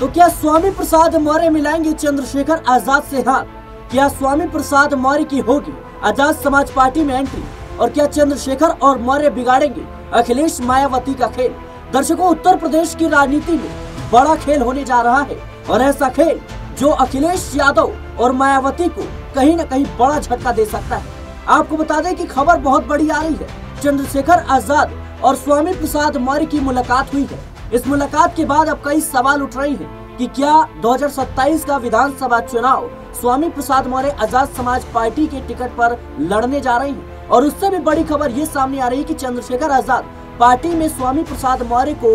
तो क्या स्वामी प्रसाद मौर्य मिलाएंगे चंद्रशेखर आजाद से हाथ? क्या स्वामी प्रसाद मौर्य की होगी आजाद समाज पार्टी में एंट्री? और क्या चंद्रशेखर और मौर्य बिगाड़ेंगे अखिलेश मायावती का खेल? दर्शकों, उत्तर प्रदेश की राजनीति में बड़ा खेल होने जा रहा है और ऐसा खेल जो अखिलेश यादव और मायावती को कहीं न कहीं बड़ा झटका दे सकता है। आपको बता दें कि खबर बहुत बड़ी आ रही है। चंद्रशेखर आजाद और स्वामी प्रसाद मौर्य की मुलाकात हुई है। इस मुलाकात के बाद अब कई सवाल उठ रहे हैं कि क्या 2027 का विधानसभा चुनाव स्वामी प्रसाद मौर्य आजाद समाज पार्टी के टिकट पर लड़ने जा रहे हैं। और उससे भी बड़ी खबर ये सामने आ रही है कि चंद्रशेखर आजाद पार्टी में स्वामी प्रसाद मौर्य को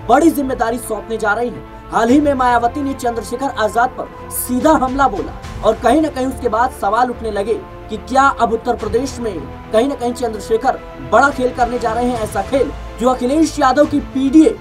बड़ी जिम्मेदारी सौंपने जा रही है। हाल ही में मायावती ने चंद्रशेखर आजाद पर सीधा हमला बोला और कहीं न कहीं उसके बाद सवाल उठने लगे कि क्या अब उत्तर प्रदेश में कहीं न कहीं चंद्रशेखर बड़ा खेल करने जा रहे हैं। ऐसा खेल जो अखिलेश यादव की पीडीए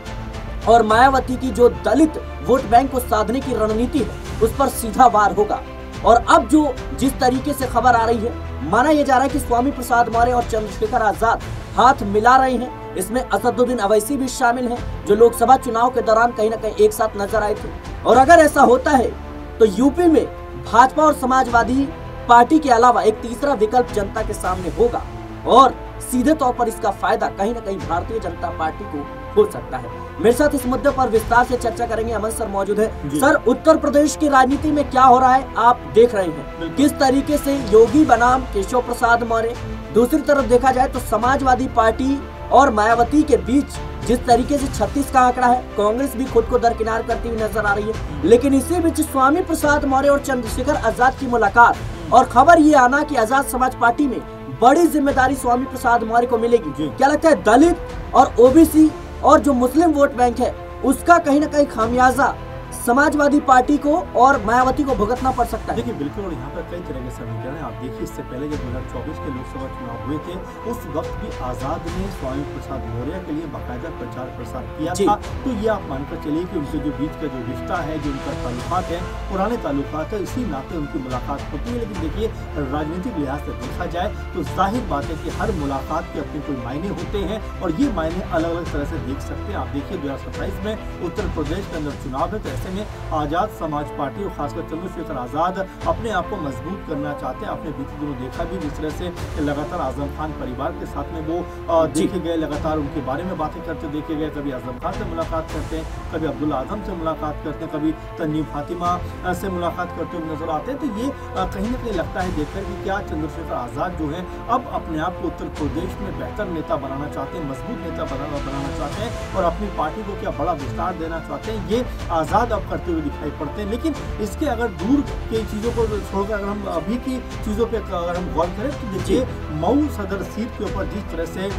और मायावती की जो दलित वोट बैंक को साधने की रणनीति है उस पर सीधा वार होगा। और अब जो जिस तरीके से खबर आ रही है, माना यह जा रहा है कि स्वामी प्रसाद मौर्य और चंद्रशेखर आजाद हाथ मिला रहे हैं। इसमें असदुद्दीन अवैसी भी शामिल हैं जो लोकसभा चुनाव के दौरान कहीं न कहीं एक साथ नजर आए थे। और अगर ऐसा होता है तो यूपी में भाजपा और समाजवादी पार्टी के अलावा एक तीसरा विकल्प जनता के सामने होगा और सीधे तौर पर इसका फायदा कहीं न कहीं भारतीय जनता पार्टी को हो सकता है। मेरे साथ इस मुद्दे पर विस्तार से चर्चा करेंगे अमन सर मौजूद है। सर, उत्तर प्रदेश की राजनीति में क्या हो रहा है आप देख रहे हैं, किस तरीके से योगी बनाम केशव प्रसाद मौर्य, दूसरी तरफ देखा जाए तो समाजवादी पार्टी और मायावती के बीच जिस तरीके से 36 का आंकड़ा है, कांग्रेस भी खुद को दरकिनार करती हुई नजर आ रही है। लेकिन इसी बीच स्वामी प्रसाद मौर्य और चंद्रशेखर आजाद की मुलाकात और खबर ये आना कि आजाद समाज पार्टी में बड़ी जिम्मेदारी स्वामी प्रसाद मौर्य को मिलेगी। क्या लगता है, दलित और ओबीसी और जो मुस्लिम वोट बैंक है उसका कहीं ना कहीं खामियाजा समाजवादी पार्टी को और मायावती को भुगतना पड़ सकता है? देखिए बिल्कुल, और यहाँ पर कई तरह के समीकरण हैं। आप देखिए, इससे पहले जब 2024 के लोकसभा चुनाव हुए थे उस वक्त भी आजाद ने स्वामी प्रसाद मौर्य के लिए बाकायदा प्रचार प्रसार किया था। तो ये आप मानकर चलिए कि उनके जो बीच का जो रिश्ता है, जो उनका ताल्लुकात है, पुराने ताल्लुकात है, इसी नाते उनकी मुलाकात होती है। लेकिन देखिए, राजनीतिक लिहाज से देखा जाए तो जाहिर बात है कि हर मुलाकात के अपने कोई मायने होते हैं और ये मायने अलग अलग तरह से देख सकते हैं। आप देखिए 2027 में उत्तर प्रदेश के अंदर चुनाव है, तो ऐसे में आजाद समाज पार्टी और खासकर चंद्रशेखर आजाद अपने आप को मजबूत करना चाहते हैं। आपने बीते दिनों देखा भी जिस तरह से लगातार आजम खान परिवार के साथ में वो देखे गए, लगातार उनके बारे में बातें करते देखे गए। कभी आजम खान से मुलाकात करते हैं, कभी अब्दुल्ला आजम से मुलाकात करते हैं, कभी तन्नीम फातिमा से मुलाकात करते हुए नजर आते हैं। तो ये कहीं ना कहीं लगता है देखकर कि क्या चंद्रशेखर आजाद जो है अब अपने आप को उत्तर प्रदेश में बेहतर नेता बनाना चाहते हैं, मजबूत नेता बनाना चाहते हैं और अपनी पार्टी को क्या बड़ा विस्तार देना चाहते हैं, ये आजाद अब करते हुए दिखाई पड़ते हैं। लेकिन इसके अगर दूर की चीजों को छोड़कर अगर हम अभी की चीजों पे अगर हम गौर करें तो देखिए मऊ सदर सीट के ऊपर जिस तरह से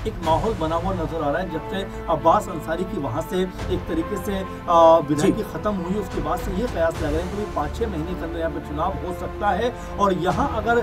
एक माहौल बना हुआ नजर आ रहा है, जब से अब्बास अंसारी की वहां से एक तरीके से विधायकी खत्म हुई उसके बाद से ये कयास लग रहा है कि 5-6 महीने के अंदर यहाँ पे चुनाव हो सकता है। और यहाँ अगर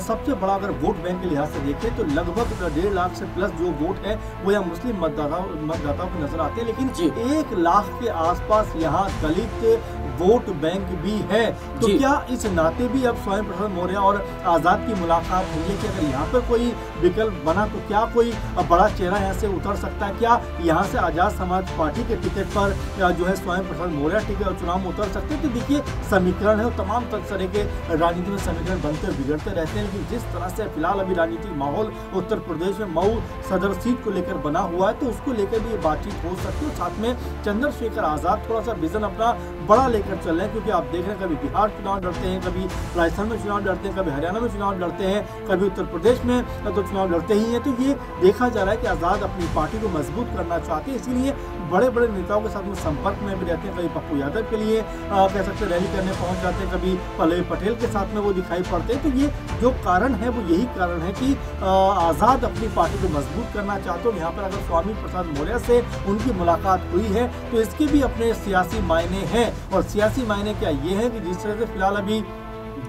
सबसे बड़ा अगर वोट बैंक के लिहाज से देखें तो लगभग 1.5 लाख से प्लस जो वोट है वो यहाँ मुस्लिम मतदाताओं को नजर आते हैं। लेकिन 1 लाख के आसपास यहाँ दलित वोट बैंक भी है। तो क्या इस नाते भी अब स्वामी प्रसाद मौर्य और आजाद की मुलाकात हुई है कि अगर यहाँ पर कोई विकल्प बना तो क्या कोई बड़ा चेहरा यहाँ से उतर सकता है? क्या यहाँ से आजाद समाज पार्टी के टिकट पर जो है स्वामी प्रसाद मौर्य टिकट चुनाव में उतर सकते हैं? तो देखिए समीकरण है, तमाम तरह के राजनीति में समीकरण बनते बिगड़ते रहते हैं। लेकिन जिस तरह से फिलहाल अभी राजनीतिक माहौल उत्तर प्रदेश में मऊ सदर सीट को लेकर बना हुआ है तो उसको लेकर भी ये बातचीत हो सकती है। साथ में चंद्रशेखर आजाद थोड़ा सा विजन अपना बड़ा लेकर चल रहे हैं, क्योंकि आप देख रहे हैं कभी बिहार चुनाव लड़ते हैं, कभी राजस्थान में चुनाव लड़ते हैं, कभी हरियाणा में चुनाव लड़ते हैं, कभी उत्तर प्रदेश में तो चुनाव लड़ते ही हैं। तो ये देखा जा रहा है कि आजाद अपनी पार्टी को मजबूत करना चाहते हैं, इसीलिए बड़े बड़े नेताओं के साथ में संपर्क में भी रहते हैं। कभी पप्पू यादव के लिए कह सकते रैली करने पहुंच जाते हैं, कभी पल्लवी पटेल के साथ में वो दिखाई पड़ते हैं। तो ये जो कारण है वो यही कारण है कि आजाद अपनी पार्टी को मजबूत करना चाहते हो। यहाँ पर अगर स्वामी प्रसाद मौर्य से उनकी मुलाकात हुई है तो इसके भी अपने सियासी मायने हैं। और सियासी मायने क्या ये है कि जिस तरह से फिलहाल अभी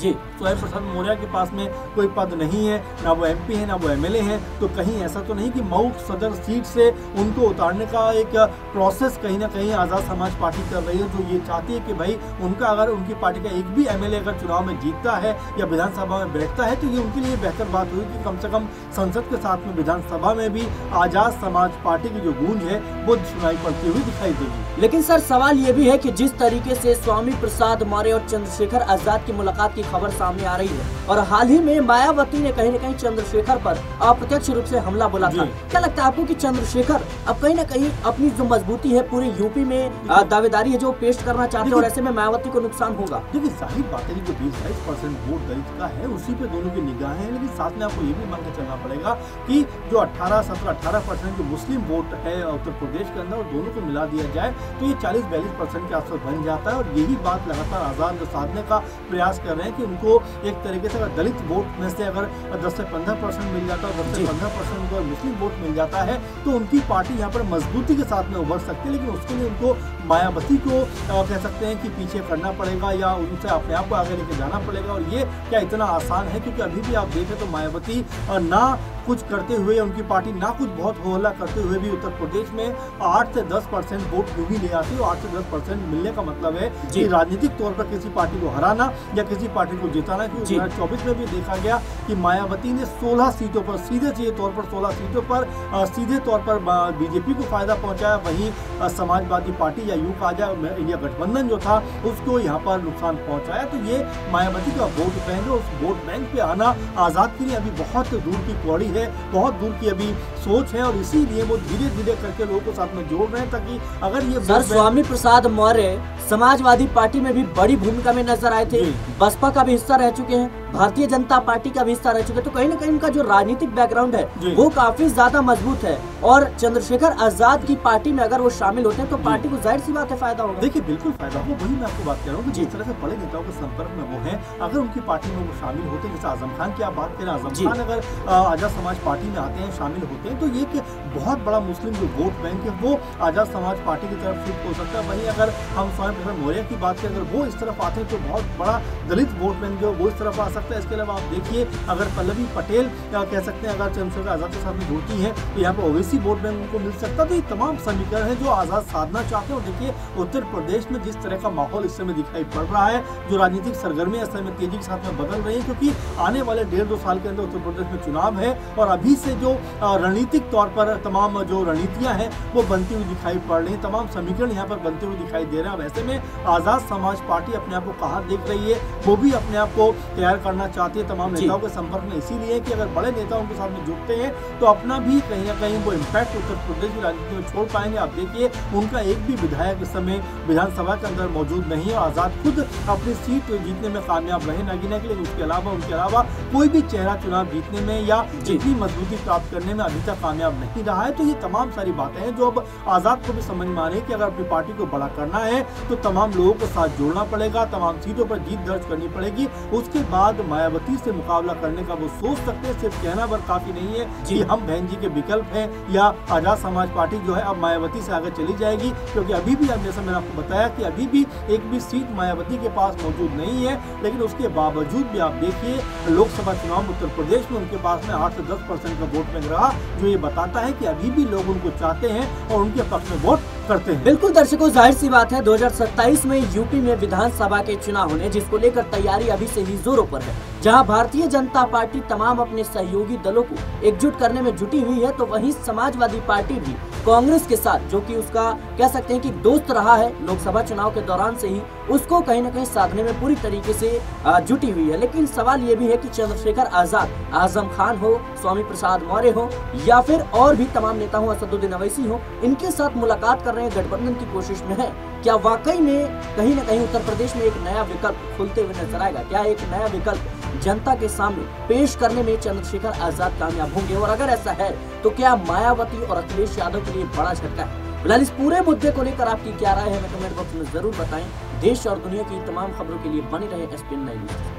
जी। स्वामी प्रसाद मौर्य के पास में कोई पद नहीं है, ना वो MP है ना वो MLA है, तो कहीं ऐसा तो नहीं कि मऊ सदर सीट से उनको उतारने का एक प्रोसेस कहीं ना कहीं आज़ाद समाज पार्टी कर रही है, जो ये चाहती है कि भाई उनका अगर उनकी पार्टी का एक भी MLA अगर चुनाव में जीतता है या विधानसभा में बैठता है तो ये उनके लिए बेहतर बात हुई कि कम से कम संसद के साथ में विधानसभा में भी आज़ाद समाज पार्टी की जो गूंज है वो सुनाई पड़ती हुई दिखाई देगी। लेकिन सर सवाल ये भी है कि जिस तरीके से स्वामी प्रसाद मौर्य और चंद्रशेखर आजाद की मुलाकात की खबर सामने आ रही है और हाल ही में मायावती ने कहीं न कहीं चंद्रशेखर पर अप्रत्यक्ष रूप से हमला बोला था, क्या लगता है आपको कि चंद्रशेखर अब कहीं न कहीं अपनी जो मजबूती है पूरे यूपी में दावेदारी है जो पेश करना चाहते हैं और ऐसे में मायावती को नुकसान होगा? देखिए जाहिर बात है कि जो 20-22% वोट दलित का है उसी पे दोनों की निगाहें हैं, लेकिन साथ में आपको ये भी मान के चलना पड़ेगा कि जो 18-17-18% जो मुस्लिम वोट है उत्तर प्रदेश के अंदर और दोनों को मिला दिया जाए तो ये 40-42% के आसपास बन जाता है। और यही बात लगातार आज़ाद साधने का प्रयास कर रहे हैं कि उनको एक तरीके से अगर दलित वोट में से अगर 10 से 15% मिल जाता है, 10 से 15% उनको मुस्लिम वोट मिल जाता है तो उनकी पार्टी यहाँ पर मजबूती के साथ में उभर सकती है। लेकिन उसके लिए उनको मायावती को कह सकते हैं कि पीछे करना पड़ेगा या उनसे अपने आप को आगे लेके जाना पड़ेगा, और ये क्या इतना आसान है? क्योंकि अभी भी आप देखें तो मायावती ना कुछ करते हुए उनकी पार्टी ना कुछ बहुत हो हल्ला करते हुए भी उत्तर प्रदेश में 8 से 10% वोट यूं ही ले आती है। 8 से 10% मिलने का मतलब है कि राजनीतिक तौर पर किसी पार्टी को हराना या किसी पार्टी को जिताना। क्योंकि 2024 में भी देखा गया कि मायावती ने 16 सीटों पर सीधे तौर पर 16 सीटों पर सीधे तौर पर बीजेपी को फायदा पहुंचाया, वहीं समाजवादी पार्टी या यूं कहा जाए इंडिया गठबंधन जो था उसको यहाँ पर नुकसान पहुंचाया। तो ये मायावती का वोट बैंक है, उस वोट बैंक पे आना आजाद के लिए अभी बहुत दूर की कौड़ी है, बहुत दूर की अभी सोच है, और इसीलिए वो धीरे धीरे करके लोगों को साथ में जोड़ रहे हैं ताकि अगर ये सर स्वामी प्रसाद मौर्य समाजवादी पार्टी में भी बड़ी भूमिका में नजर आए थे, बसपा का भी हिस्सा रह चुके हैं, भारतीय जनता पार्टी का भी हिस्सा रह चुके हैं, तो कहीं ना कहीं उनका जो राजनीतिक बैकग्राउंड है वो काफी ज्यादा मजबूत है। और चंद्रशेखर आजाद की पार्टी में अगर वो शामिल होते हैं तो पार्टी को जाहिर सी बात है फायदा होगा। देखिए बिल्कुल फायदा होगा, वही मैं आपको बात कर रहा हूँ। जिस तरह से बड़े नेताओं के संपर्क में वो हैं, अगर उनकी पार्टी में वो शामिल होते हैं, जैसे आजम खान की आप बात करें, आजम खान अगर आजाद समाज पार्टी में आते हैं, शामिल होते हैं, तो ये कि बहुत बड़ा मुस्लिम जो वोट बैंक है वो आजाद समाज पार्टी की तरफ शिफ्ट हो सकता है। वहीं अगर हम स्वामी प्रसाद मौर्य की बात करें, अगर वो इस तरफ आते हैं तो बहुत बड़ा दलित वोट बैंक जो वो इस तरफ आ सकता है। इसके अलावा आप देखिए अगर पल्लवी पटेल कह सकते हैं अगर चंद्रशेखर आजाद के साथ में जुड़ती है तो यहाँ पर ओवैसी वोट बैंक उनको मिल सकता है। तो ये तमाम समीकरण है जो आजाद साधना चाहते हैं। और देखिए उत्तर प्रदेश में जिस तरह का माहौल इस समय दिखाई पड़ रहा है, जो राजनीतिक सरगर्मियां इस समय तेजी के साथ में बदल रही है, क्योंकि आने वाले 1.5-2 साल के अंदर उत्तर प्रदेश में चुनाव है और अभी से जो रणनीतिक तौर पर तमाम जो रणनीतियां हैं वो बनती हुई दिखाई पड़ रही है, तमाम समीकरण यहाँ पर बनते हुए दिखाई दे रहे हैं। अब ऐसे में आजाद समाज पार्टी अपने आप को कहाँ देख रही है, वो भी अपने आप को तैयार करना चाहती है तमाम नेताओं के संपर्क में, इसीलिए कि अगर बड़े नेता उनके साथ में जुड़ते हैं तो अपना भी कहीं ना कहीं वो इम्पैक्ट उत्तर प्रदेश की राजनीति में छोड़ पाएंगे। आप देखिए उनका एक भी विधायक इस समय विधानसभा के अंदर मौजूद नहीं है, आजाद खुद अपनी सीट जीतने में कामयाब रहे ना गिने के लिए, उसके अलावा कोई भी चेहरा चुनाव जीतने में या जितनी मजबूती प्राप्त करने में अभी तक कामयाब नहीं रहा है। तो ये तमाम सारी बातें हैं जो अब आजाद को भी समझ में आ रही है कि अगर अपनी पार्टी को बड़ा करना है तो तमाम लोगों को साथ जोड़ना पड़ेगा, तमाम सीटों पर जीत दर्ज करनी पड़ेगी। उसके बाद मायावती से मुकाबला करने का वो सोच सकते हैं। सिर्फ कहना भर काफी नहीं है कि हम बहन जी के विकल्प हैं या आजाद समाज पार्टी जो है अब मायावती से आगे चली जाएगी, क्योंकि अभी भी जैसा मैंने आपको बताया कि अभी भी एक भी सीट मायावती के पास मौजूद नहीं है। लेकिन उसके बावजूद भी आप देखिए लोकसभा चुनाव उत्तर प्रदेश में उनके पास में 8 से 10% का वोट बैंक रहा, जो ये बताता है कि अभी भी लोग उनको चाहते हैं और उनके पक्ष में वोट करते हैं। बिल्कुल दर्शकों, जाहिर सी बात है 2027 में यूपी में विधानसभा के चुनाव होने, जिसको लेकर तैयारी अभी से ही जोरों पर है। जहां भारतीय जनता पार्टी तमाम अपने सहयोगी दलों को एकजुट करने में जुटी हुई है, तो वहीं समाजवादी पार्टी भी कांग्रेस के साथ, जो कि उसका कह सकते हैं कि दोस्त रहा है लोकसभा चुनाव के दौरान से ही, उसको कहीं न कहीं साधने में पूरी तरीके से जुटी हुई है। लेकिन सवाल ये भी है कि चंद्रशेखर आजाद, आजम खान हो, स्वामी प्रसाद मौर्य हो या फिर और भी तमाम नेता हो, असदुद्दीन अवैसी हो, इनके साथ मुलाकात कर रहे हैं, गठबंधन की कोशिश में है। क्या वाकई में कहीं न कहीं उत्तर प्रदेश में एक नया विकल्प खुलते हुए नजर आएगा? क्या एक नया विकल्प जनता के सामने पेश करने में चंद्रशेखर आजाद कामयाब होंगे? और अगर ऐसा है तो क्या मायावती और अखिलेश यादव के लिए बड़ा झटका है? फिलहाल इस पूरे मुद्दे को लेकर आपकी क्या राय है, हमें कमेंट बॉक्स में जरूर बताएं। देश और दुनिया की तमाम खबरों के लिए बने रहे SPN9 न्यूज़।